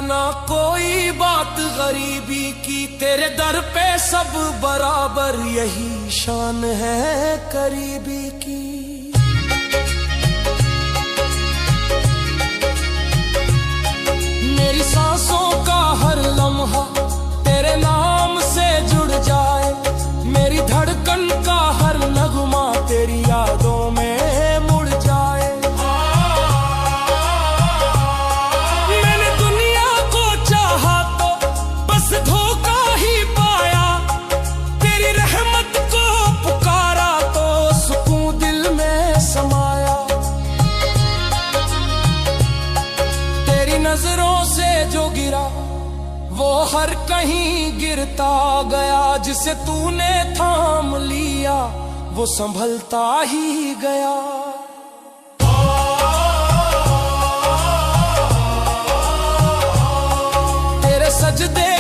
ना कोई बात गरीबी की, तेरे दर पे सब बराबर, यही शान है करीबी की। मेरी सांसों का हर लम्हा तेरे नाम से जुड़ जाए, मेरी धड़कन का हर नगमा तेरी यादों में मुड़ जाए। मैंने दुनिया को चाहा तो बस धोखा ही पाया, तेरी रहमत को पुकारा तो सुकून दिल में समाया। तेरी नजरों से जो गिरा वो हर कहीं गिरता गया, जिसे तूने थाम लिया वो संभलता ही गया। तेरे सजदे